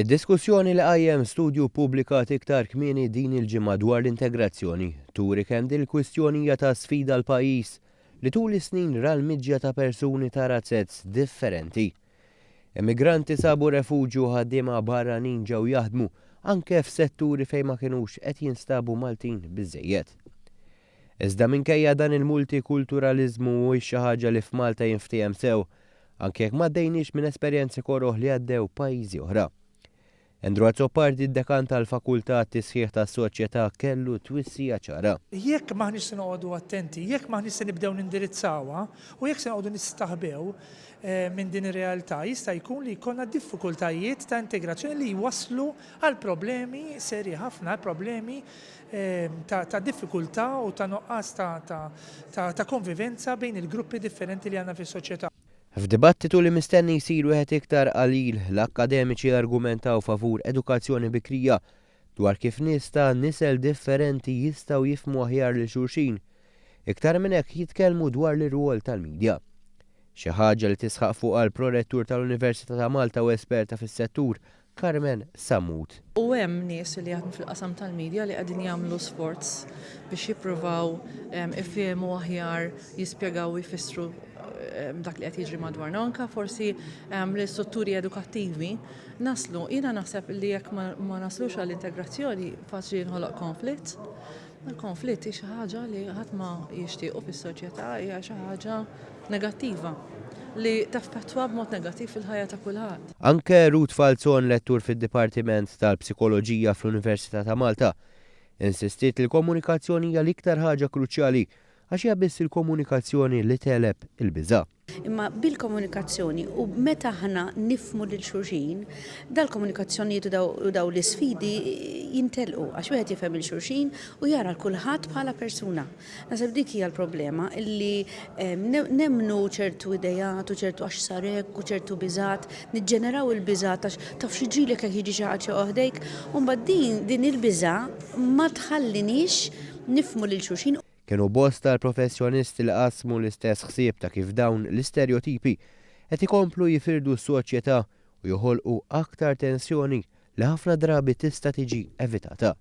Id-diskussjoni li qajjem studju ppubblikat iktar kmieni din il-ġimgħa dwar l-integrazzjoni turi kemm din il-kwistjoni hija ta' sfida l-pajjiż li tul is-snin ra l-miġja ta' persuni ta' razzezz differenti. Immigranti sabu refuġju ħaddiema barranin ġew jaħdmu anke f'setturi fejn ma kinux qed jinstabu Maltin biżżejjed. Iżda minkejja dan il-multikulturaliżmu mhuwiex xi ħaġa li f'Malta jinftiehem sew anke jekk m'għaddejniex minn esperjenzi koroħ li għaddew pajjiżi oħra. Endru Azzopardi d-dekan tal-Fakultà Tisħiħ tas-Soċjetà kellu twissija ċara. Jekk maħniex se noqogħdu attenti, jekk maħniex se nibdew nindirizzawha u jekk se noqogħdu nistaħbew minn din ir-realtà jista' jkun li jkollna diffikultajiet ta' integrazzjoni li jwasslu għal problemi serji ħafna, problemi ta' diffikultà u ta' noqqas ta' konvivenza bejn il-gruppi differenti li għandna fis-soċjetà. F'dibattitu li mistenni jsir wieħed iktar qalil l-akkademiċi argumentaw favur edukazzjoni bikrija dwar kif nies ta' nisel differenti jistgħu jifhmu aħjar lil xulxin, iktar minn hekk jitkellmu dwar l-irwol tal-midja. Xi ħaġa li tisħaq fuqha l-prorettur tal-Università ta' Malta u esperta fis-settur Carmen Samut. U hemm nies li jaħdmu fil-qasam tal-midja li qegħdin jagħmlu sforz biex jippruvaw ifhmu aħjar, jispjegaw jfissru dak li qed jiġri madwarna anke forsi l-istrutturi edukattivi naslu. Jiena naħseb li jekk ma naslux għall-integrazzjoni faċli jinħoloq konflitt. Il-konflitt hi xi ħaġa li ħadd ma jixtiequ fis-soċjetà hija xi ħaġa negattiva li taffettwa b'mod negattiv fil-ħajja ta' kulħadd. Anke Ruth Falzon, lettur fid-Dipartiment tal-Psikoloġija fl-Università ta' Malta, insistiet li l-komunikazzjoni hija l-iktar ħaġa kruċjali għax hija biss il-komunikazzjoni li teleb il-biża'. Imma bil-komunikazzjoni u meta aħna nifhmu lil xulxin, dal-komunikazzjonijiet u daw l-isfidi jintelqu għax wieħed jifhem il-xulxin u jara l-kulħadd bħala persuna. Naħseb dik hija l-problema illi nemmnu ċertu idejat u ċertu għax sarek u ċertu biżat, niġġeneraw il-biżat għax taf xi ġrielek jekk jiġi xi ħaġa oħdejk, u mbagħad din il-biża' ma tħallinix nifhmu lil xulxin. Kienu bosta l-professjonisti li qasmu l-istess ħsieb ta' kif dawn l-istereotipi qed ikomplu jifirdu s-soċjetà u joħolqu aktar tensjoni li ħafna drabi tista' tiġi evitata.